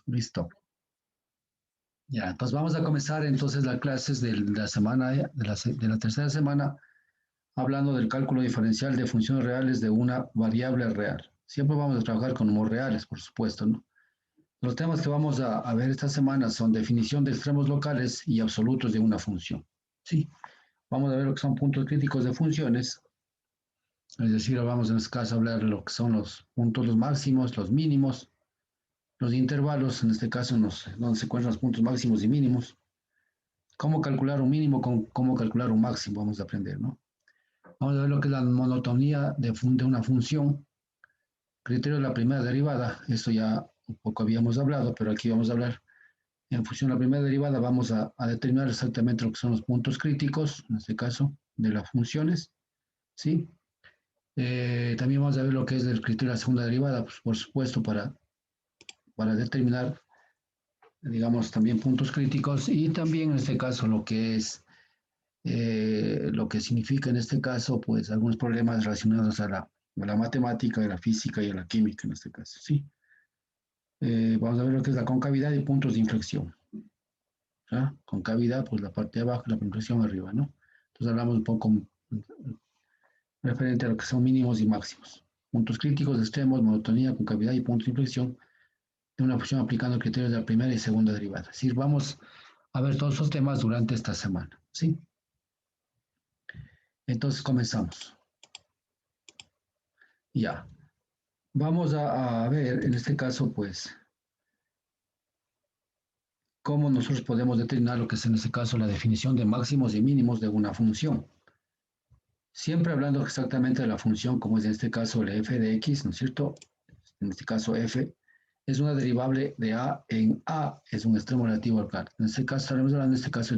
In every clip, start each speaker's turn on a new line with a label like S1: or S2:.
S1: Listo. Ya, entonces vamos a comenzar entonces las clases de la semana, de la tercera semana, hablando del cálculo diferencial de funciones reales de una variable real. Siempre vamos a trabajar con números reales, por supuesto, ¿no? Los temas que vamos a ver esta semana son definición de extremos locales y absolutos de una función. Sí, vamos a ver lo que son puntos críticos de funciones, es decir, vamos en este caso a hablar de lo que son los puntos, los máximos, los mínimos, los intervalos, en este caso donde se encuentran los puntos máximos y mínimos, cómo calcular un mínimo, cómo calcular un máximo, vamos a aprender, ¿no? Vamos a ver lo que es la monotonía de una función, criterio de la primera derivada, esto ya un poco habíamos hablado, pero aquí vamos a hablar en función de la primera derivada, vamos a determinar exactamente lo que son los puntos críticos, en este caso, de las funciones, ¿sí? También vamos a ver lo que es el criterio de la segunda derivada, pues, por supuesto, para determinar, digamos, también puntos críticos y también en este caso lo que es lo que significa en este caso, pues algunos problemas relacionados a la matemática, a la física y a la química en este caso, ¿sí? Vamos a ver lo que es la concavidad y puntos de inflexión. ¿Ah? Concavidad, pues la parte de abajo, la inflexión arriba, ¿no? Entonces hablamos un poco referente a lo que son mínimos y máximos. Puntos críticos, extremos, monotonía, concavidad y puntos de inflexión de una función aplicando criterios de la primera y segunda derivada. Es decir, vamos a ver todos esos temas durante esta semana, ¿sí? Entonces comenzamos. Ya. Vamos a ver, en este caso, pues, cómo nosotros podemos determinar lo que es en este caso la definición de máximos y mínimos de una función. Siempre hablando exactamente de la función, como es en este caso la f de x, ¿no es cierto? En este caso f es una derivable de a en a, es un extremo relativo al par. En este caso estaremos hablando en este caso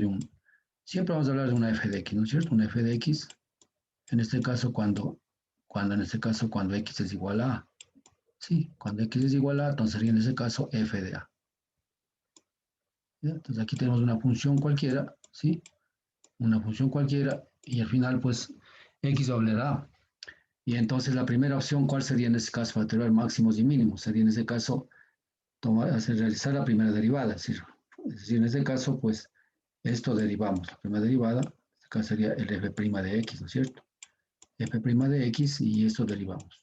S1: siempre vamos a hablar de una f de x, ¿no es cierto? Una f de x, en este caso cuando x es igual a, sí, cuando x es igual a, entonces sería en ese caso f de a. ¿Ya? Entonces aquí tenemos una función cualquiera, ¿sí? Una función cualquiera y al final pues x va a valer a. Y entonces la primera opción, ¿cuál sería en este caso? Para determinar máximos y mínimos. Sería en ese caso realizar la primera derivada. Es decir, en este caso pues esto derivamos. La primera derivada, en este caso sería el f' de x, ¿no es cierto? F' de x y esto derivamos.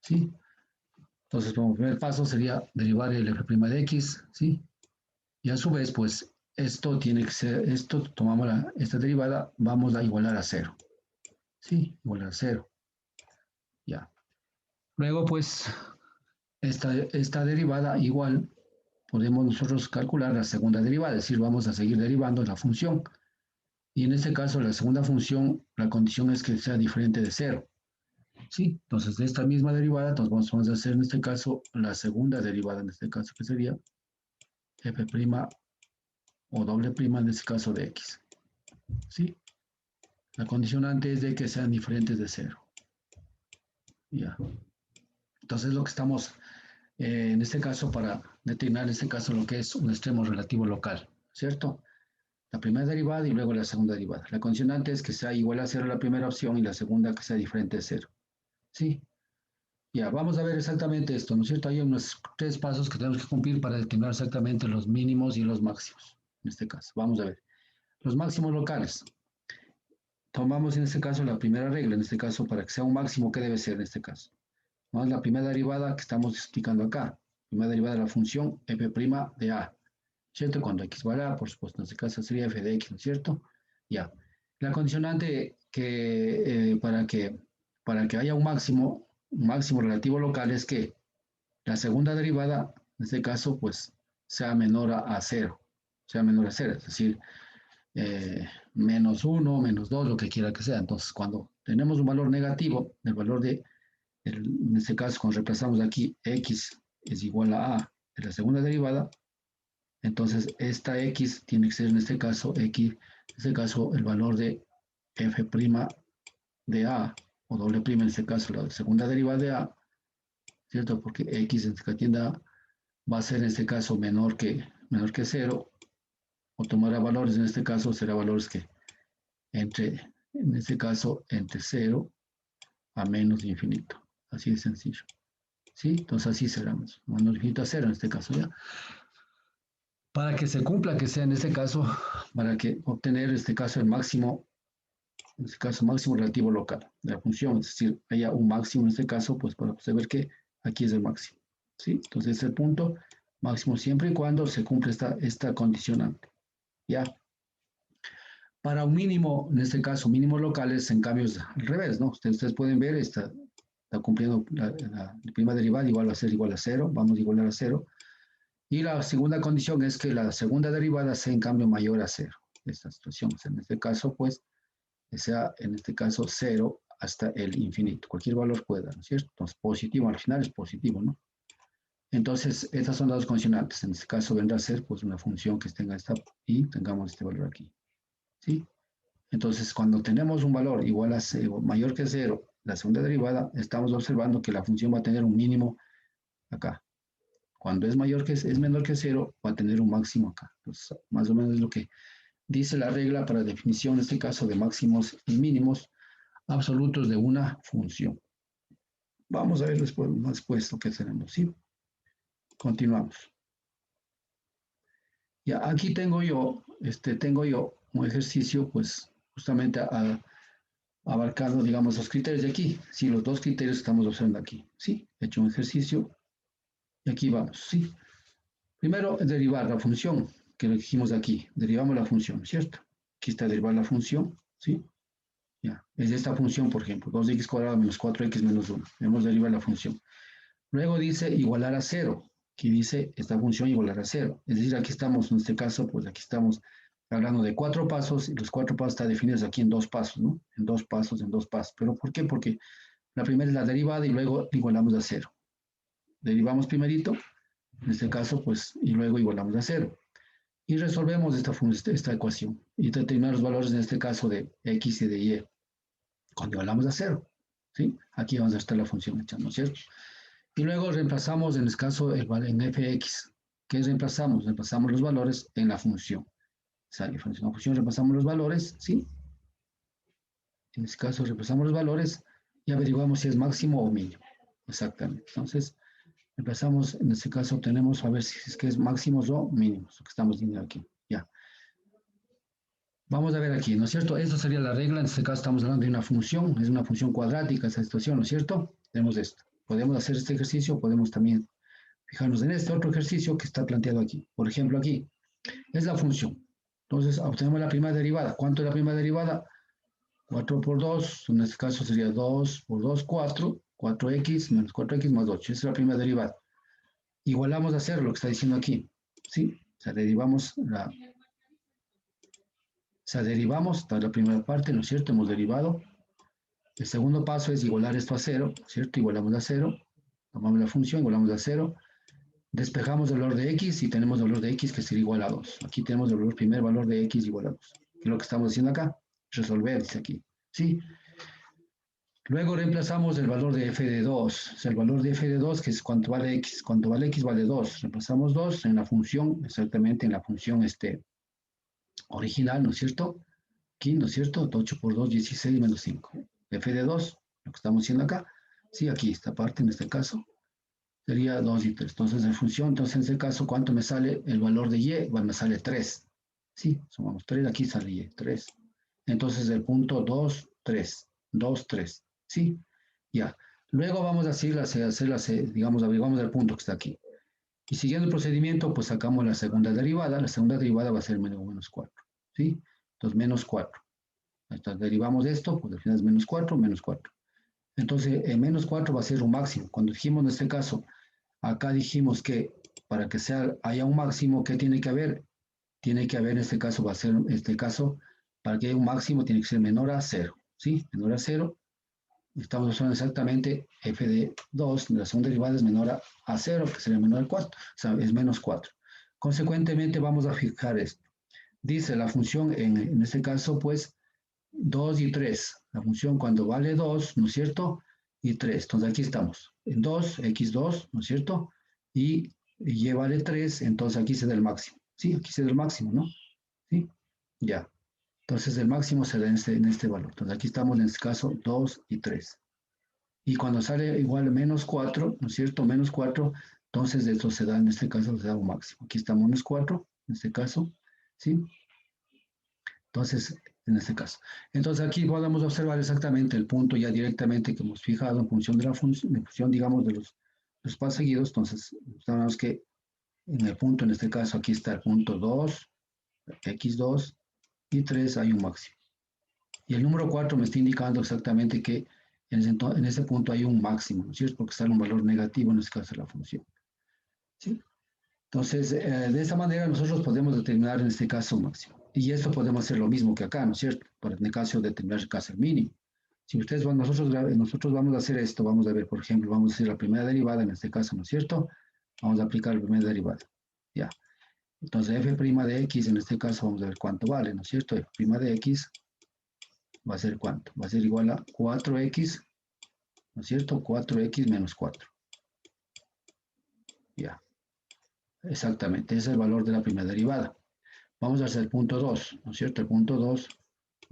S1: ¿Sí? Entonces como primer paso sería derivar el f' de x, ¿sí? Y a su vez, pues, esto tiene que ser, tomamos esta derivada, vamos a igualar a cero. ¿Sí? Igualar a cero. Ya. Luego, pues, esta derivada igual podemos nosotros calcular la segunda derivada, es decir, vamos a seguir derivando la función. Y en este caso, la segunda función, la condición es que sea diferente de cero. ¿Sí? Entonces, de esta misma derivada, entonces vamos a hacer en este caso la segunda derivada, en este caso, que sería f' o doble prima, en este caso de x. ¿Sí? La condicionante es de que sean diferentes de cero. Ya. Entonces lo que estamos en este caso para determinar en este caso lo que es un extremo relativo local, ¿cierto? La primera derivada y luego la segunda derivada. La condicionante es que sea igual a cero la primera opción y la segunda que sea diferente de cero. ¿Sí? Ya, vamos a ver exactamente esto, ¿no es cierto? Hay unos 3 pasos que tenemos que cumplir para determinar exactamente los mínimos y los máximos, en este caso. Vamos a ver. Los máximos locales. Tomamos en este caso la primera regla, en este caso para que sea un máximo, ¿qué debe ser en este caso? ¿No? Es la primera derivada que estamos explicando acá. Primera derivada de la función f' de a. ¿Cierto? Cuando x vale a, por supuesto, en este caso sería f de x, ¿no es cierto? Ya. La condicionante para que haya un máximo relativo local es que la segunda derivada, en este caso, pues, sea menor a cero. Sea menor a cero, es decir, menos 1, menos 2, lo que quiera que sea. Entonces, cuando tenemos un valor negativo, el valor en este caso, cuando reemplazamos aquí x es igual a de la segunda derivada, entonces esta x tiene que ser en este caso x, en este caso el valor de f' de a, o doble prima en este caso la segunda derivada de a, ¿cierto? Porque x en esta tienda a va a ser en este caso menor que 0, o tomará valores, en este caso será valores que en este caso entre 0 a menos infinito. Así de sencillo. ¿sí? Entonces así cerramos. Bueno, dígito 0 en este caso, ¿ya? Para que se cumpla, que sea en este caso, para que obtener en este caso el máximo, en este caso máximo relativo local de la función, es decir, haya un máximo en este caso, pues para saber que aquí es el máximo, ¿sí? Entonces el punto máximo siempre y cuando se cumple esta condicionante, ¿ya? Para un mínimo, en este caso mínimos locales, en cambio es al revés, ¿no? Ustedes pueden ver, está cumpliendo la prima derivada igual va a ser igual a 0, vamos a igualar a 0. Y la segunda condición es que la segunda derivada sea en cambio mayor a 0. Esta situación, en este caso, pues, sea en este caso 0 hasta el infinito. Cualquier valor pueda, ¿no es cierto? Entonces, positivo, al final es positivo, ¿no? Entonces, estas son las dos condicionantes. En este caso vendrá a ser, pues, una función que tenga esta y tengamos este valor aquí, ¿sí? Entonces, cuando tenemos un valor igual a 0, mayor que 0, la segunda derivada, estamos observando que la función va a tener un mínimo acá. Cuando es menor que 0, va a tener un máximo acá. Entonces, más o menos es lo que dice la regla para definición, en este caso, de máximos y mínimos absolutos de una función. Vamos a ver después lo que tenemos, ¿sí? Continuamos. Ya, aquí tengo yo un ejercicio, pues, justamente abarcando, digamos, los criterios de aquí. Sí, los dos criterios que estamos observando aquí, ¿sí? He hecho un ejercicio y aquí vamos, ¿sí? Primero, derivar la función, que lo dijimos aquí. Derivamos la función, ¿cierto? Aquí está derivar la función, ¿sí? Ya, es esta función, por ejemplo, 2x cuadrado menos 4x menos 1. Debemos derivar la función. Luego dice igualar a 0. Aquí dice esta función igualar a 0. Es decir, aquí estamos, en este caso, pues aquí estamos hablando de 4 pasos y los 4 pasos están definidos aquí en 2 pasos, ¿no? En 2 pasos, en 2 pasos. ¿Pero por qué? Porque la primera es la derivada y luego igualamos a 0. Derivamos primerito, en este caso, pues, y luego igualamos a 0. Y resolvemos esta ecuación y determinar los valores en este caso de x y de y cuando igualamos a 0. ¿Sí? Aquí vamos a estar la función hecha, ¿no es cierto? Y luego reemplazamos en este caso en fx. ¿Qué reemplazamos? Reemplazamos los valores en la función. O sea, en la función reemplazamos los valores, ¿sí? En este caso reemplazamos los valores y averiguamos si es máximo o mínimo. Exactamente. Entonces, reemplazamos, en este caso obtenemos a ver si es que es máximos o mínimos, lo que estamos viendo aquí. Ya. Vamos a ver aquí, ¿no es cierto? Esta sería la regla, en este caso estamos hablando de una función, es una función cuadrática esta situación, ¿no es cierto? Tenemos esto. Podemos hacer este ejercicio, podemos también fijarnos en este otro ejercicio que está planteado aquí. Por ejemplo, aquí es la función. Entonces, obtenemos la primera derivada. ¿Cuánto es la primera derivada? 4 por 2, en este caso sería 2 por 2, 4, 4x menos 4x más 8. Esa es la primera derivada. Igualamos a 0, lo que está diciendo aquí, ¿sí? O sea, derivamos está la primera parte, ¿no es cierto? Hemos derivado. El segundo paso es igualar esto a 0, ¿cierto? Igualamos a 0. Tomamos la función, igualamos a 0. Despejamos el valor de x y tenemos el valor de x que sería igual a 2. Aquí tenemos el primer valor de x igual a 2. ¿Qué es lo que estamos haciendo acá? Resolver, dice aquí. ¿Sí? Luego reemplazamos el valor de f de 2. O sea, el valor de f de 2, que es cuánto vale x. Cuánto vale x vale 2. Reemplazamos 2 en la función, exactamente en la función original, ¿no es cierto? Aquí, ¿no es cierto? 8 por 2, 16 menos 5. F de 2, lo que estamos haciendo acá. Sí, aquí, esta parte, en este caso, sería 2 y 3. Entonces, en función, entonces en este caso, ¿cuánto me sale el valor de y? Bueno, me sale 3. Sí, sumamos 3, aquí sale y, 3. Entonces, el punto 2, 3. 2, 3. Sí, ya. Luego vamos a digamos, averiguamos el punto que está aquí. Y siguiendo el procedimiento, pues sacamos la segunda derivada. La segunda derivada va a ser menos 4. ¿Sí? Entonces, menos 4. Entonces, derivamos esto, pues al final es menos 4, menos 4. Entonces, menos 4 va a ser un máximo. Cuando dijimos en este caso, acá dijimos que para que haya un máximo, ¿qué tiene que haber? Tiene que haber, en este caso, va a ser, en este caso, para que haya un máximo, tiene que ser menor a 0. ¿Sí? Menor a 0. Estamos usando exactamente f de 2, la segunda derivada es menor a 0, que sería menor a 4, o sea, es menos 4. Consecuentemente, vamos a fijar esto. Dice la función, en este caso, pues, 2 y 3. La función cuando vale 2, ¿no es cierto? Y 3. Entonces aquí estamos. En 2, x2, ¿no es cierto? Y y vale 3, entonces aquí se da el máximo. Sí, aquí se da el máximo, ¿no? Sí, ya. Entonces el máximo se da en este valor. Entonces aquí estamos en este caso 2 y 3. Y cuando sale igual a menos 4, ¿no es cierto? Menos 4, entonces esto se da, en este caso, se da un máximo. Aquí está menos 4, en este caso, ¿sí? Entonces, en este caso. Entonces aquí podemos observar exactamente el punto ya directamente que hemos fijado en función de la función, digamos, de los pasos seguidos. Entonces, sabemos que en el punto, en este caso, aquí está el punto 2, x2 y 3 hay un máximo. Y el número 4 me está indicando exactamente que en ese punto hay un máximo, ¿no es cierto? Porque está en un valor negativo, en este caso, de la función. ¿Sí? Entonces, de esa manera nosotros podemos determinar en este caso un máximo. Y esto podemos hacer lo mismo que acá, ¿no es cierto? Para en el caso de determinar el caso mínimo. Si ustedes van, nosotros vamos a hacer esto, vamos a ver, por ejemplo, vamos a hacer la primera derivada en este caso, ¿no es cierto? Vamos a aplicar la primera derivada. Ya. Entonces, f' de x, en este caso, vamos a ver cuánto vale, ¿no es cierto? F' de x va a ser cuánto? Va a ser igual a 4x, ¿no es cierto? 4x menos 4. Ya. Exactamente, ese es el valor de la primera derivada. Vamos a hacer el punto 2, ¿no es cierto? El punto 2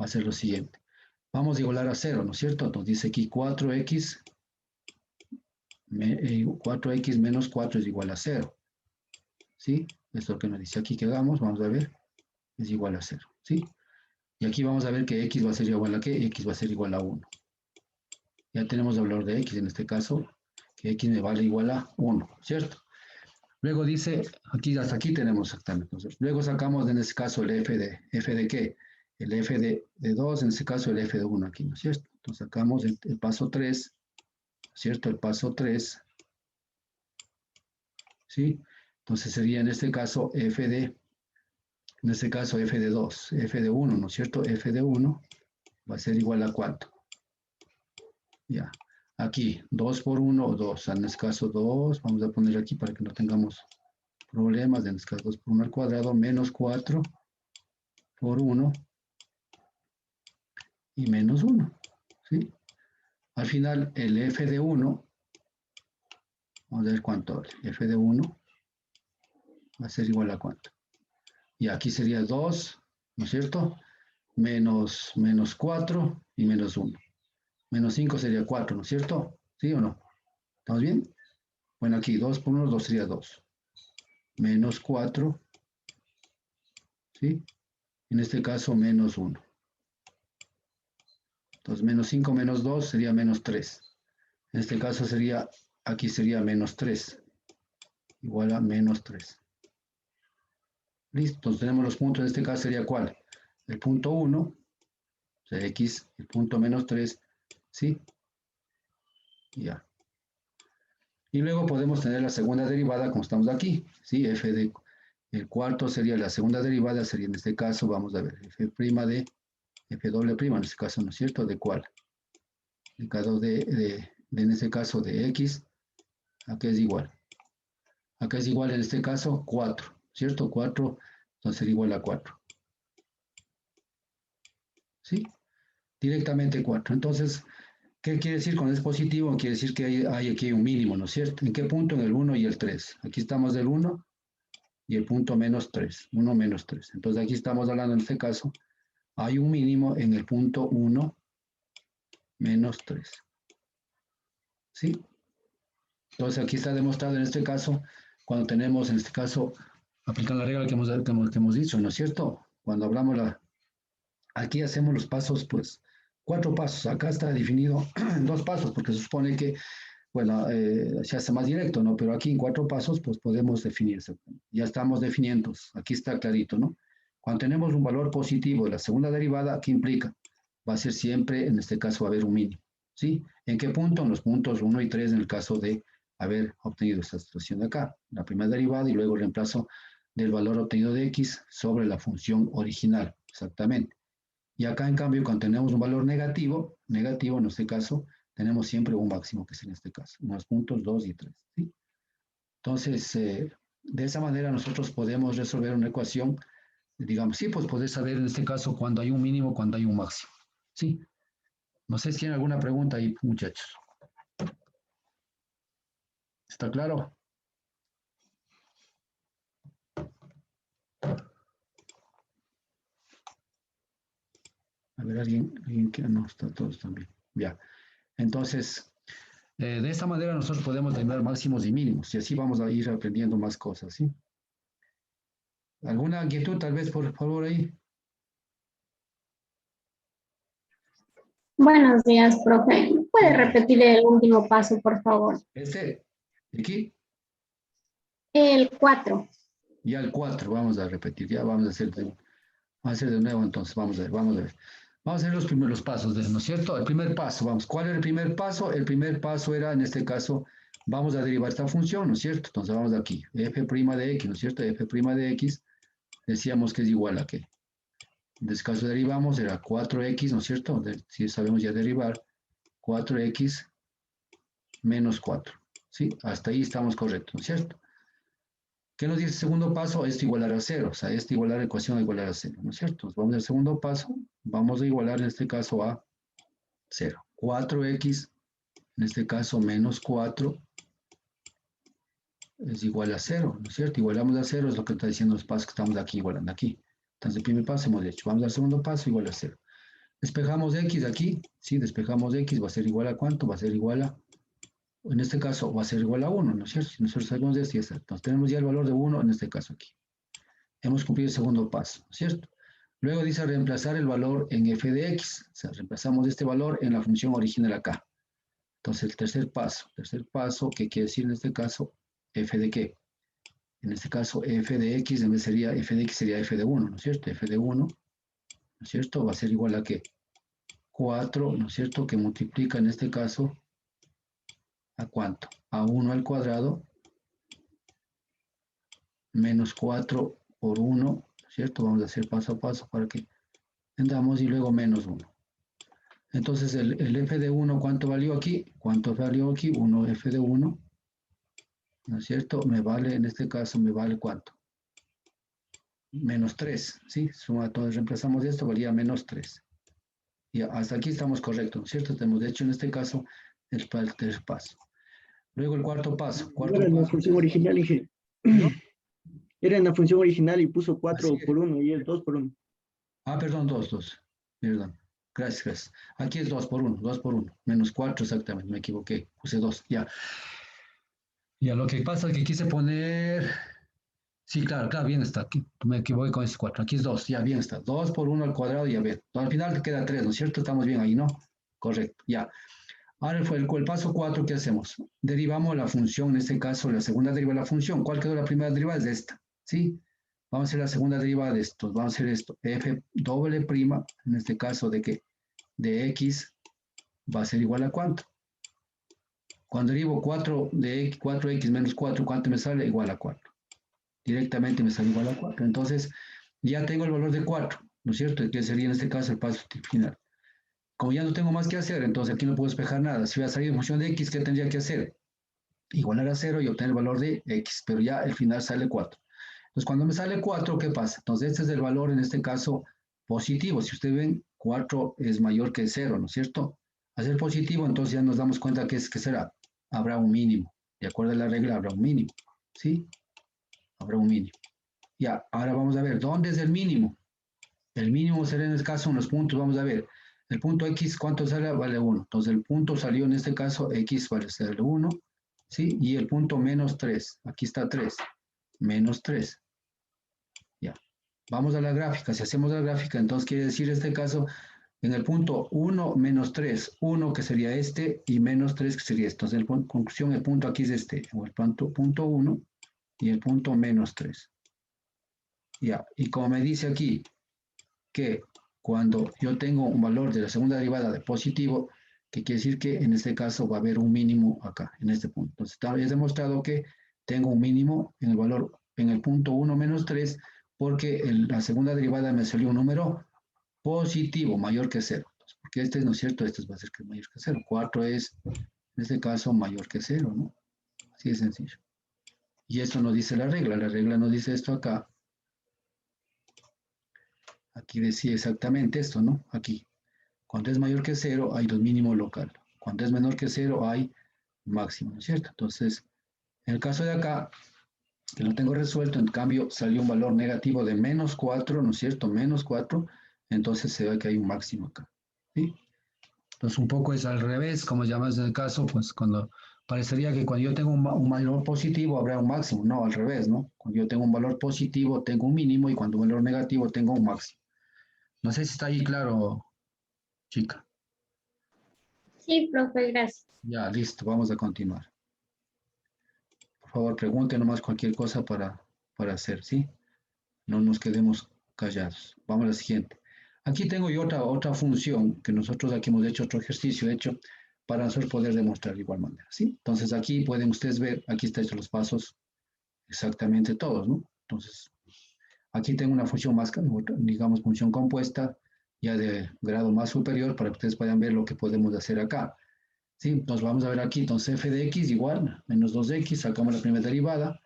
S1: va a ser lo siguiente. Vamos a igualar a 0, ¿no es cierto? Entonces dice aquí 4x, 4x menos 4 es igual a 0. ¿Sí? Esto es lo que nos dice aquí que hagamos, vamos a ver, es igual a 0. ¿Sí? Y aquí vamos a ver que x va a ser igual a ¿qué? X va a ser igual a 1. Ya tenemos el valor de x, en este caso, que x me vale igual a 1, ¿cierto? Luego dice, aquí hasta aquí tenemos exactamente. Entonces, luego sacamos en este caso el f de qué? El f de 2, en este caso el f de 1 aquí, ¿no es cierto? Entonces sacamos el paso 3, ¿no es cierto? El paso 3, ¿sí? Entonces sería en este caso en este caso f de 2, f de 1, ¿no es cierto? F de 1 va a ser igual a ¿cuánto? Ya. Aquí, 2 por 1, 2. En este caso 2, vamos a poner aquí para que no tengamos problemas. En este caso 2 por 1 al cuadrado, menos 4 por 1 y menos 1. ¿Sí? Al final, el f de 1, vamos a ver cuánto vale. F de 1 va a ser igual a cuánto. Y aquí sería 2, ¿no es cierto? Menos 4 y menos 1. Menos 5 sería 4, ¿no es cierto? ¿Sí o no? ¿Estamos bien? Bueno, aquí 2 por 1, 2 sería 2. Menos 4, ¿sí? En este caso, menos 1. Entonces, menos 5 menos 2 sería menos 3. En este caso sería, aquí sería menos 3. Igual a menos 3. Listo, entonces tenemos los puntos, en este caso sería ¿cuál? El punto 1, o sea, x, el punto menos 3, ¿sí? Ya. Y luego podemos tener la segunda derivada como estamos aquí, ¿sí? F de, el cuarto sería la segunda derivada, sería en este caso, vamos a ver, f' de, f doble prima, en este caso, ¿no es cierto? ¿De cuál? El caso en este caso de x, ¿a qué es igual? Acá es igual en este caso 4, ¿cierto? 4, entonces sería igual a 4. ¿Sí? Directamente 4. Entonces, ¿qué quiere decir con es positivo? Quiere decir que hay aquí un mínimo, ¿no es cierto? ¿En qué punto? En el 1 y el 3. Aquí estamos del 1 y el punto menos 3. 1 menos 3. Entonces aquí estamos hablando en este caso, hay un mínimo en el punto 1 menos 3. ¿Sí? Entonces aquí está demostrado en este caso, cuando tenemos en este caso, aplican la regla que hemos dicho, ¿no es cierto? Cuando hablamos aquí hacemos los pasos, pues, 4 pasos. Acá está definido en 2 pasos, porque se supone que, bueno, se hace más directo, ¿no? Pero aquí en 4 pasos, pues podemos definir eso. Ya estamos definiendo. Aquí está clarito, ¿no? Cuando tenemos un valor positivo de la segunda derivada, ¿qué implica? Va a ser siempre, en este caso, va a haber un mínimo, ¿sí? ¿En qué punto? En los puntos 1 y 3, en el caso de haber obtenido esta situación de acá, la primera derivada y luego el reemplazo del valor obtenido de x sobre la función original, exactamente. Y acá, en cambio, cuando tenemos un valor negativo, en este caso, tenemos siempre un máximo, que es en este caso, en los puntos 2 y 3. ¿Sí? Entonces, de esa manera nosotros podemos resolver una ecuación, digamos, sí, pues podés saber en este caso cuando hay un mínimo, cuando hay un máximo. ¿Sí? No sé si tienen alguna pregunta ahí, muchachos. ¿Está claro? A ver, alguien que no, está todos también. Ya. Entonces, De esta manera nosotros podemos determinar máximos y mínimos y así vamos a ir aprendiendo más cosas, ¿sí? ¿Alguna inquietud tal vez, por favor, ahí?
S2: Buenos días, profe. ¿Puede
S1: Buenos días.
S2: repetir el último paso, por favor?
S1: De aquí,
S2: El 4.
S1: ya el 4, vamos a repetir, ya vamos a hacer de nuevo entonces, vamos a ver, vamos a ver. Vamos a hacer los primeros pasos, ¿no es cierto? El primer paso, vamos, ¿cuál era el primer paso? El primer paso era, en este caso, vamos a derivar esta función, ¿no es cierto? Entonces vamos aquí, f' de x, ¿no es cierto? F' de x, decíamos que es igual a qué. En este caso derivamos, era 4x, ¿no es cierto? Si sabemos ya derivar, 4x menos 4, ¿sí? Hasta ahí estamos correctos, ¿no es cierto? ¿Qué nos dice el segundo paso? Esto igualar a 0, o sea, esto igualar a la ecuación a igualar a 0, ¿no es cierto? Entonces, vamos al segundo paso, vamos a igualar en este caso a 0. 4x, en este caso menos 4, es igual a 0, ¿no es cierto? Igualamos a 0, es lo que está diciendo los pasos que estamos aquí igualando aquí. Entonces, el primer paso hemos hecho. Vamos al segundo paso, igual a 0. Despejamos x aquí, ¿sí? Despejamos x, va a ser igual a ¿cuánto? Va a ser igual a, en este caso, va a ser igual a 1, ¿no es cierto? Si nosotros sabemos de esto, ya está. Entonces, tenemos ya el valor de 1, en este caso aquí. Hemos cumplido el segundo paso, ¿no es cierto? Luego dice reemplazar el valor en f de x. O sea, reemplazamos este valor en la función original acá. Entonces, el tercer paso, ¿qué quiere decir en este caso? ¿F de qué? En este caso, f de x, en vez sería f de x, sería f de 1, ¿no es cierto? F de 1, ¿no es cierto? Va a ser igual a ¿qué? 4, ¿no es cierto? Que multiplica en este caso, ¿a cuánto? A 1 al cuadrado, menos 4 por 1, ¿no es cierto? Vamos a hacer paso a paso para que entendamos y luego menos 1. Entonces, el f de 1, ¿cuánto valió aquí? ¿Cuánto valió aquí? 1f de 1, ¿no es cierto? Me vale, en este caso, me vale ¿cuánto? Menos 3, ¿sí? Suma, entonces reemplazamos esto, valía menos 3. Y hasta aquí estamos correctos, ¿no es cierto? Tenemos, de hecho, en este caso, el tercer paso. Luego el cuarto paso.
S3: Era en la función original, dije.
S1: ¿Perdón?
S3: Era en la función original y puso
S1: Así
S3: 4
S1: es.
S3: por 1 y es 2 por 1.
S1: Ah, perdón, 2. Perdón. Gracias, gracias. Aquí es 2 por 1, 2 por 1. Menos 4 exactamente, me equivoqué. Puse 2, ya. Ya, lo que pasa es que quise poner... Sí, claro, bien está. Aquí me equivoqué con ese 4. Aquí es 2, ya bien está. 2 por 1 al cuadrado y a ver. Al final te queda 3, ¿no es cierto? Estamos bien ahí, ¿no? Correcto, ya. Ahora fue el paso 4, ¿qué hacemos? Derivamos la función, en este caso, la segunda derivada de la función. ¿Cuál quedó la primera derivada? Es de esta, ¿sí? Vamos a hacer la segunda derivada de esto. Vamos a hacer esto. F doble prima, en este caso, ¿de qué? De x va a ser igual a ¿cuánto? Cuando derivo 4x menos 4, ¿cuánto me sale? Igual a 4. Directamente me sale igual a 4. Entonces, ya tengo el valor de 4, ¿no es cierto? Que sería en este caso el paso final. Como ya no tengo más que hacer, entonces aquí no puedo despejar nada. Si voy a salir en función de x, ¿qué tendría que hacer? Igualar a 0 y obtener el valor de x, pero ya al final sale 4. Entonces, cuando me sale 4, ¿qué pasa? Entonces, este es el valor, en este caso, positivo. Si ustedes ven, 4 es mayor que 0, ¿no es cierto? Al ser positivo, entonces ya nos damos cuenta que será. Habrá un mínimo. De acuerdo a la regla, habrá un mínimo. ¿Sí? Habrá un mínimo. Ya, ahora vamos a ver, ¿dónde es el mínimo? El mínimo será en este caso en los puntos, vamos a ver. El punto x, ¿cuánto sale? Vale 1. Entonces el punto salió en este caso, x vale ser 1, ¿sí? Y el punto menos 3, aquí está 3, menos 3. Ya. Vamos a la gráfica, si hacemos la gráfica, entonces quiere decir este caso, en el punto 1 menos 3, 1 que sería este y menos 3 que sería esto. Entonces, en conclusión, el punto aquí es este, o el punto 1 y el punto menos 3. Ya, y como me dice aquí, que cuando yo tengo un valor de la segunda derivada de positivo, que quiere decir que en este caso va a haber un mínimo acá, en este punto. Entonces, he demostrado que tengo un mínimo en el valor, en el punto 1 menos 3, porque la segunda derivada me salió un número positivo, mayor que 0. Entonces, porque este no es cierto, este va a ser que es mayor que 0. 4 es, en este caso, mayor que 0, ¿no? Así de sencillo. Y esto nos dice la regla nos dice esto acá. Aquí decía exactamente esto, ¿no? Aquí. Cuando es mayor que 0, hay 2 mínimo local. Cuando es menor que 0, hay máximo, ¿no es cierto? Entonces, en el caso de acá, que lo tengo resuelto, en cambio salió un valor negativo de menos 4, ¿no es cierto? Menos 4, entonces se ve que hay un máximo acá, ¿sí? Entonces, un poco es al revés, como llamas en el caso, pues cuando parecería que cuando yo tengo un valor positivo habrá un máximo. No, al revés, ¿no? Cuando yo tengo un valor positivo tengo un mínimo y cuando un valor negativo tengo un máximo. No sé si está ahí claro, chica.
S2: Sí, profe, gracias.
S1: Ya, listo, vamos a continuar. Por favor, pregunte nomás cualquier cosa para hacer, ¿sí? No nos quedemos callados. Vamos a la siguiente. Aquí tengo yo otra función que nosotros aquí hemos hecho otro ejercicio hecho para nosotros poder demostrar de igual manera, ¿sí? Entonces aquí pueden ustedes ver, aquí están hechos los pasos exactamente todos, ¿no? Entonces, aquí tengo una función más, digamos, función compuesta, ya de grado más superior, para que ustedes puedan ver lo que podemos hacer acá. ¿Sí? Entonces vamos a ver aquí, entonces f de x igual, menos 2x, sacamos la primera derivada,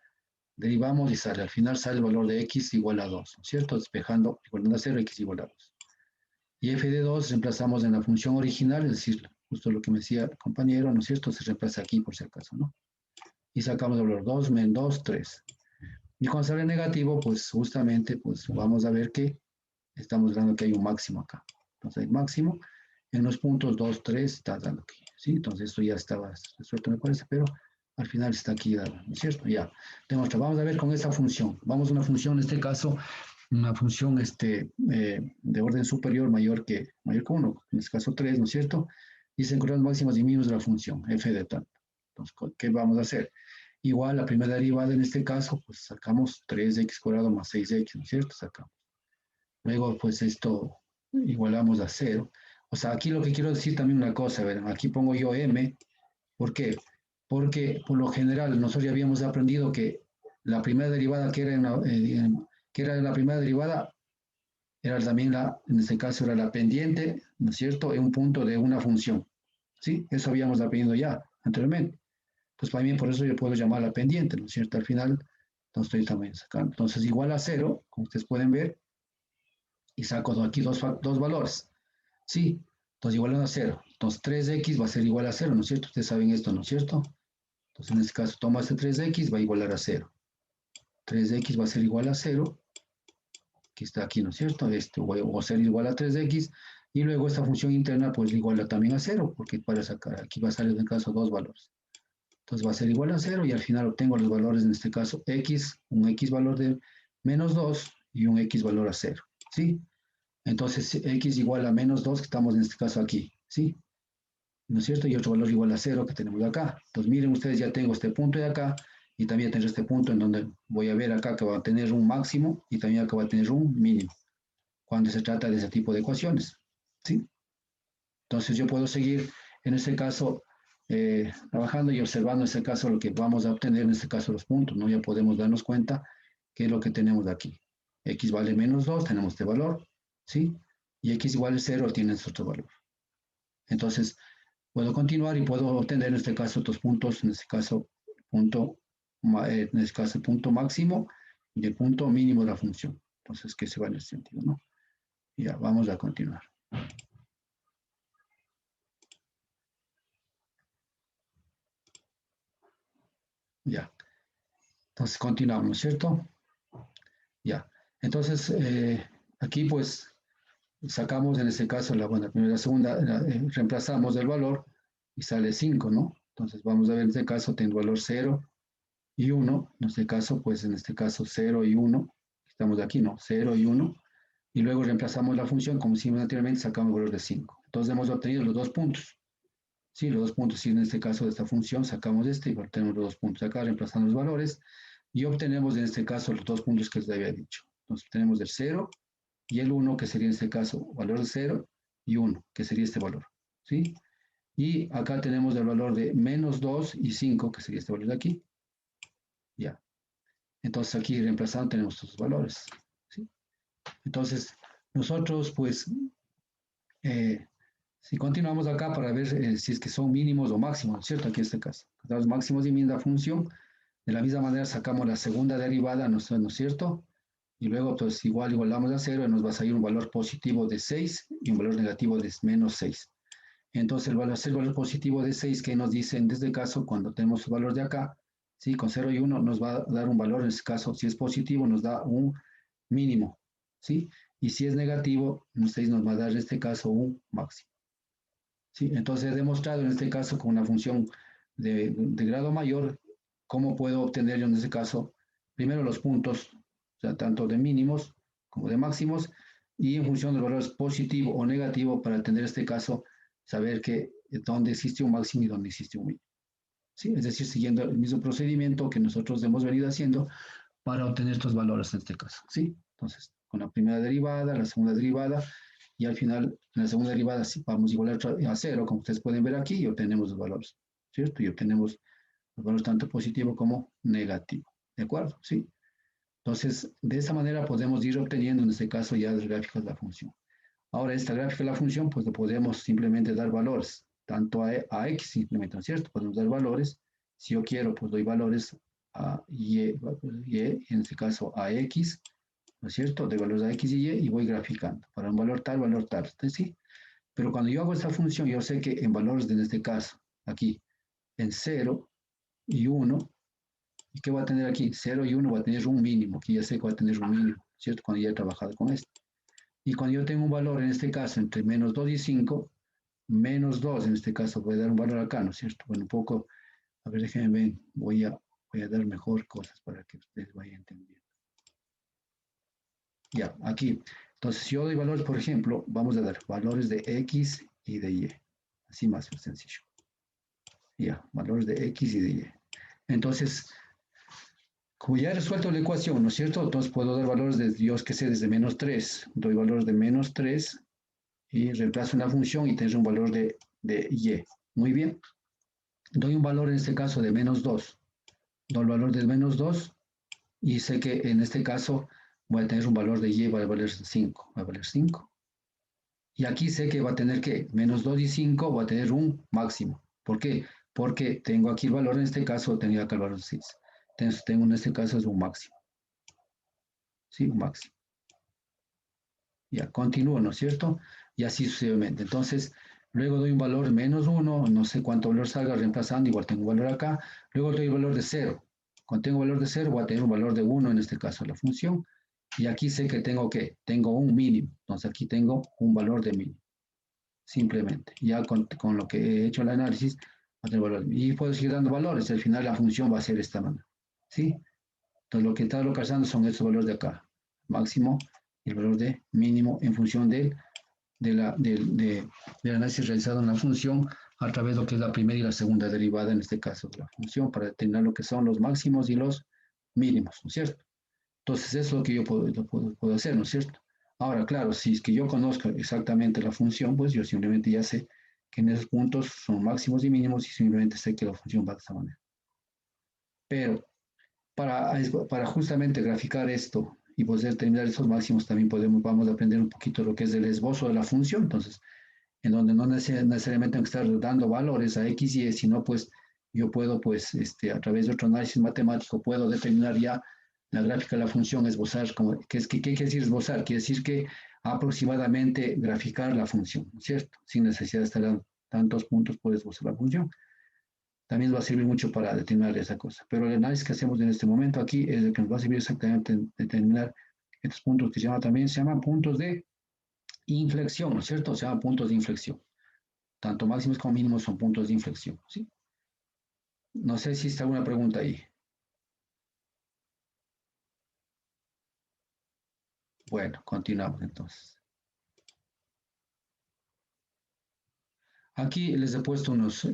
S1: derivamos y sale, al final sale el valor de x igual a 2, ¿no es cierto? Despejando, igual a 0, x igual a 2. Y f de 2 reemplazamos en la función original, es decir, justo lo que me decía el compañero, ¿no es cierto? Se reemplaza aquí por si acaso, ¿no? Y sacamos el valor 2 menos 2, 3. Y cuando sale negativo, pues justamente, pues vamos a ver que estamos dando que hay un máximo acá. Entonces hay máximo en los puntos 2, 3, está dando aquí, ¿sí? Entonces esto ya estaba resuelto, me parece, pero al final está aquí dado, ¿no es cierto? Ya, demuestra. Vamos a ver con esta función. Vamos a una función, en este caso, una función de orden superior mayor que 1, en este caso 3, ¿no es cierto? Y se encuentran los máximos y mínimos de la función, f de tanto. Entonces, ¿qué vamos a hacer? Igual, la primera derivada en este caso, pues sacamos 3x cuadrado más 6x, ¿no es cierto? Sacamos. Luego, pues esto igualamos a 0. O sea, aquí lo que quiero decir también una cosa, ¿verdad? Aquí pongo yo m. ¿Por qué? Porque por lo general nosotros ya habíamos aprendido que la primera derivada que era la primera derivada era también en este caso era la pendiente, ¿no es cierto? En un punto de una función. ¿Sí? Eso habíamos aprendido ya anteriormente. Pues para mí por eso yo puedo llamarla pendiente, ¿no es cierto? Al final, entonces estoy también sacando. Entonces igual a 0, como ustedes pueden ver, y saco aquí dos valores. Sí, entonces igual a 0. Entonces 3x va a ser igual a 0, ¿no es cierto? Ustedes saben esto, ¿no es cierto? Entonces en este caso toma este 3x, va a igualar a 0. 3x va a ser igual a 0, que está aquí, ¿no es cierto? Va a ser igual a 3x, y luego esta función interna pues iguala también a 0, porque para sacar, aquí va a salir en este caso dos valores. Entonces va a ser igual a 0 y al final obtengo los valores, en este caso x, un x valor de menos 2 y un x valor a 0, ¿sí? Entonces x igual a menos 2, que estamos en este caso aquí, ¿sí? ¿No es cierto? Y otro valor igual a 0 que tenemos acá. Entonces miren ustedes, ya tengo este punto de acá y también tengo este punto en donde voy a ver acá que va a tener un máximo y también acá va a tener un mínimo cuando se trata de ese tipo de ecuaciones, ¿sí? Entonces yo puedo seguir en este caso trabajando y observando en este caso lo que vamos a obtener, en este caso los puntos, ¿no? Ya podemos darnos cuenta qué es lo que tenemos aquí. X vale menos 2, tenemos este valor, ¿sí? Y X igual a 0 tiene este otro valor. Entonces, puedo continuar y puedo obtener en este caso estos puntos, en este caso el punto máximo y el punto mínimo de la función. Entonces, que se va en ese sentido, ¿no? Ya, vamos a continuar. Ya. Entonces, continuamos, ¿cierto? Ya. Entonces, aquí pues sacamos en este caso la primera, segunda, reemplazamos el valor y sale 5, ¿no? Entonces, vamos a ver en este caso tengo valor 0 y 1. En este caso, pues en este caso 0 y 1. Estamos aquí, ¿no? 0 y 1. Y luego reemplazamos la función, como hicimos anteriormente, sacamos el valor de 5. Entonces hemos obtenido los dos puntos. Sí, los dos puntos, y en este caso de esta función sacamos este y obtenemos los dos puntos acá, reemplazando los valores, y obtenemos en este caso los dos puntos que les había dicho. Entonces obtenemos el 0 y el 1, que sería en este caso valor de 0, y 1, que sería este valor. ¿Sí? Y acá tenemos el valor de menos 2 y 5, que sería este valor de aquí. Ya. Entonces aquí reemplazando tenemos estos valores. ¿Sí? Entonces, nosotros pues, si continuamos acá para ver si es que son mínimos o máximos, ¿cierto? Aquí en este caso. Los máximos y mínimos de la función. De la misma manera sacamos la segunda derivada, ¿no es cierto? Y luego pues igualamos a 0 y nos va a salir un valor positivo de 6 y un valor negativo de menos 6. Entonces el valor positivo de 6 que nos dice en este caso cuando tenemos el valor de acá, ¿sí? Con 0 y 1 nos va a dar un valor, en este caso si es positivo nos da un mínimo, ¿sí? Y si es negativo, 6 nos va a dar en este caso un máximo. ¿sí? Entonces he demostrado en este caso con una función de grado mayor, cómo puedo obtener yo en este caso, primero los puntos, o sea, tanto de mínimos como de máximos, y en función de los valores positivo o negativo, para tener este caso, saber que dónde existe un máximo y dónde existe un mínimo. ¿Sí? Es decir, siguiendo el mismo procedimiento que nosotros hemos venido haciendo para obtener estos valores en este caso. ¿Sí? Entonces, con la primera derivada, la segunda derivada, y al final, en la segunda derivada, si vamos a igualar a cero, como ustedes pueden ver aquí, y obtenemos los valores, ¿cierto? Y obtenemos los valores tanto positivo como negativo, ¿de acuerdo? ¿Sí? Entonces, de esa manera podemos ir obteniendo, en este caso, ya las gráficas de la función. Ahora, esta gráfica de la función, pues le podemos simplemente dar valores, tanto a x simplemente, ¿no es cierto? Podemos dar valores. Si yo quiero, pues doy valores a y, en este caso a x, ¿no es cierto? De valores a x y voy graficando. Para un valor tal, entonces, sí. Pero cuando yo hago esta función, yo sé que en valores de, en este caso, aquí, en 0 y 1, ¿y qué va a tener aquí? 0 y 1 va a tener un mínimo, que ya sé que va a tener un mínimo, ¿cierto? Cuando ya he trabajado con esto. Y cuando yo tengo un valor, en este caso, entre menos 2 y 5, menos 2, en este caso, voy a dar un valor acá, ¿no es cierto? Bueno, un poco, a ver, déjenme ver, voy a dar mejor cosas para que ustedes vayan entendiendo. Ya, aquí. Entonces, si yo doy valores, por ejemplo, vamos a dar valores de X y de Y. Así más sencillo. Ya, valores de X y de Y. Entonces, como ya he resuelto la ecuación, ¿no es cierto? Entonces puedo dar valores de, Dios que sé, desde menos 3. Doy valores de menos 3 y reemplazo una función y tengo un valor de y. Muy bien. Doy un valor en este caso de menos 2. Doy el valor de menos 2 y sé que en este caso voy a tener un valor de y, va a valer 5. Va a valer 5. Y aquí sé que va a tener que menos 2 y 5 va a tener un máximo. ¿Por qué? Porque tengo aquí el valor, en este caso tenía acá el valor de 6. Entonces tengo en este caso es un máximo. Sí, un máximo. Ya, continúo, ¿no es cierto? Y así sucesivamente. Entonces, luego doy un valor menos 1, no sé cuánto valor salga reemplazando, igual tengo un valor acá. Luego doy el valor de 0. Cuando tengo valor de 0, voy a tener un valor de 1, en este caso la función. Y aquí sé que tengo un mínimo. Entonces aquí tengo un valor de mínimo. Simplemente. Ya con lo que he hecho el análisis, voy a tener valor. Y puedo seguir dando valores. Al final la función va a ser de esta manera. ¿Sí? Entonces lo que está localizando son estos valores de acá. Máximo y el valor de mínimo en función del análisis realizado en la función a través de lo que es la primera y la segunda derivada, en este caso de la función, para determinar lo que son los máximos y los mínimos, ¿no es cierto? Entonces eso es lo que yo puedo hacer, ¿no es cierto? Ahora, claro, si es que yo conozco exactamente la función, pues yo simplemente ya sé que en esos puntos son máximos y mínimos y simplemente sé que la función va de esta manera. Pero para justamente graficar esto y poder determinar esos máximos, también vamos a aprender un poquito lo que es el esbozo de la función. Entonces, en donde no necesariamente tengo que estar dando valores a X y Y, sino pues yo puedo, pues, a través de otro análisis matemático, puedo determinar ya la gráfica de la función, esbozar, ¿qué quiere decir esbozar? Quiere decir que aproximadamente graficar la función, ¿cierto? Sin necesidad de estar dando tantos puntos, puedes esbozar la función. También va a servir mucho para determinar esa cosa. Pero el análisis que hacemos en este momento aquí es el que nos va a servir exactamente en determinar estos puntos que se llaman puntos de inflexión, ¿no es cierto? Se llaman puntos de inflexión. Tanto máximos como mínimos son puntos de inflexión, ¿sí? No sé si está alguna pregunta ahí. Bueno, continuamos entonces. Aquí les he puesto unos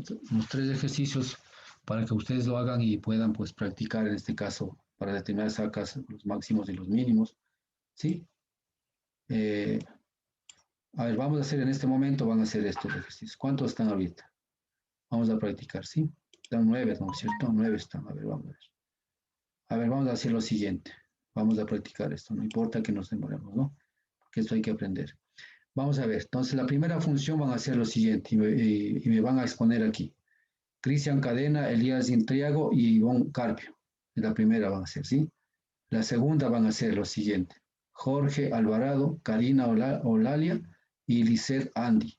S1: 3 ejercicios para que ustedes lo hagan y puedan pues practicar en este caso para determinar sacas los máximos y los mínimos, ¿sí? A ver, vamos a hacer en este momento, van a hacer estos ejercicios. ¿Cuántos están ahorita? Vamos a practicar, ¿sí? Están 9, ¿no es cierto? 9 están, a ver, vamos a ver. A ver, vamos a hacer lo siguiente. Vamos a practicar esto, no importa que nos demoremos, ¿no? Porque esto hay que aprender. Vamos a ver, entonces la primera función van a hacer lo siguiente y me van a exponer aquí. Cristian Cadena, Elías Intriago y Ivonne Carpio. La primera van a hacer, ¿sí? La segunda van a hacer lo siguiente. Jorge Alvarado, Karina Olalia y Lisette Andy.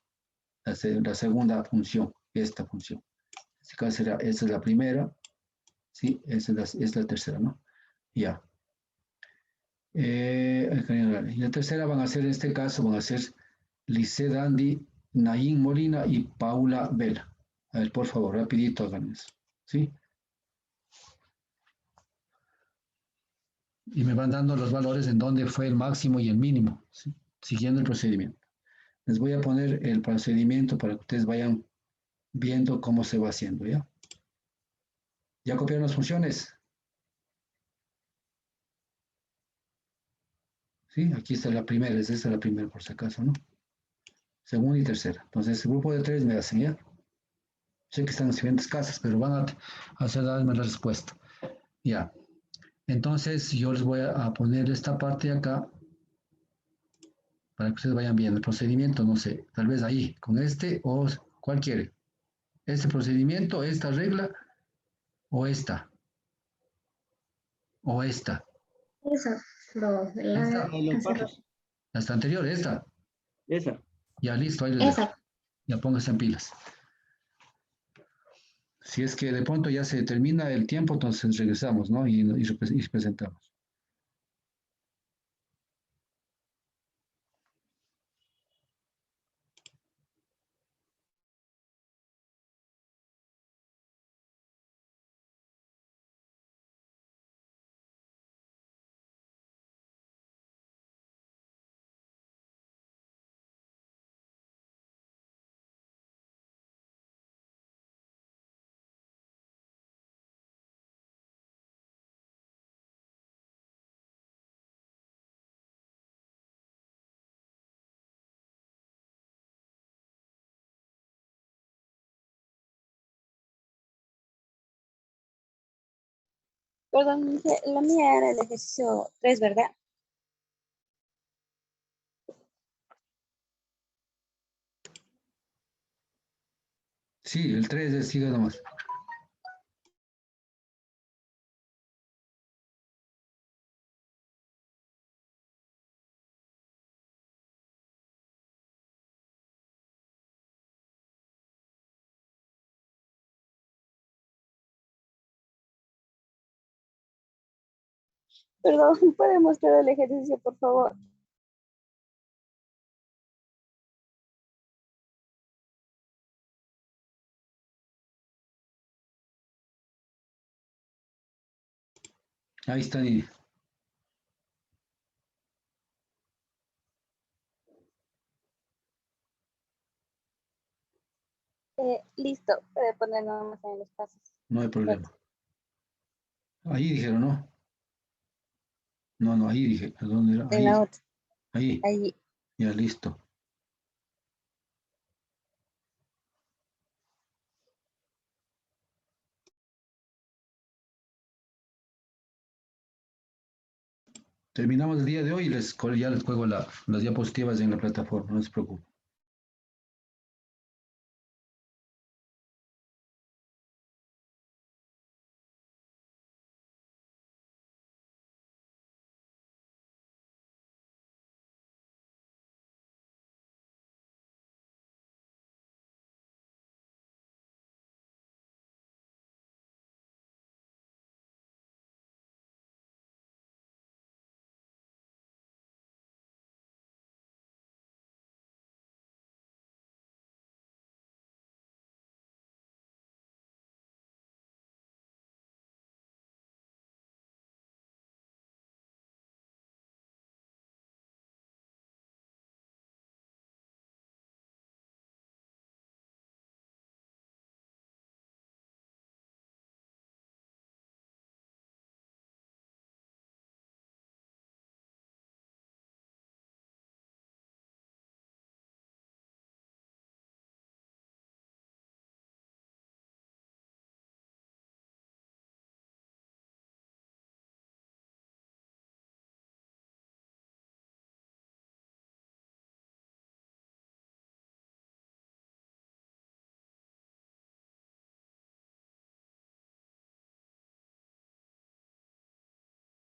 S1: La segunda función, esta función. En este caso será, esta es la primera, ¿sí? Esta es la tercera, ¿no? Ya. Y la tercera van a ser, en este caso, van a ser Lisette Andy Naín Molina y Paula Vela. A ver, por favor, rapidito hagan eso. ¿Sí? Y me van dando los valores en donde fue el máximo y el mínimo, ¿sí? Siguiendo el procedimiento. Les voy a poner el procedimiento para que ustedes vayan viendo cómo se va haciendo, ¿ya? ¿Ya copiaron las funciones? ¿Sí? Aquí está la primera, esta es la primera por si acaso, ¿no? Segunda y tercera. Entonces, el grupo de 3 me hacen, ¿ya? Sé que están en diferentes casas, pero van a hacer darme la respuesta. Ya. Entonces, yo les voy a poner esta parte de acá para que ustedes vayan viendo el procedimiento, no sé, tal vez ahí, con este o cuál quiere. Este procedimiento, esta regla o esta, o esta.
S2: Esa, profe.
S1: Esta,
S3: La de los
S2: Hace
S3: pasos.
S1: esta anterior, esta.
S3: Esa.
S1: Ya listo, ahí les dejo.
S2: esa.
S1: Ya pónganse en pilas. Si es que de pronto ya se termina el tiempo, entonces regresamos, ¿no? Y presentamos.
S4: Perdón, la mía era el ejercicio 3, ¿verdad?
S1: Sí, el 3 sigue nomás.
S4: Perdón, ¿puede mostrar el ejercicio, por favor?
S1: Ahí está, Nini.
S4: Listo, puede poner nada más en los pasos.
S1: No hay problema. Ahí dijeron, ¿no? No, no, ahí dije. ¿Dónde era?
S4: En la
S1: Ahí.
S4: otra,
S1: Ahí.
S4: allí.
S1: Ya, listo. Terminamos el día de hoy y ya les juego las diapositivas en la plataforma, no se preocupen.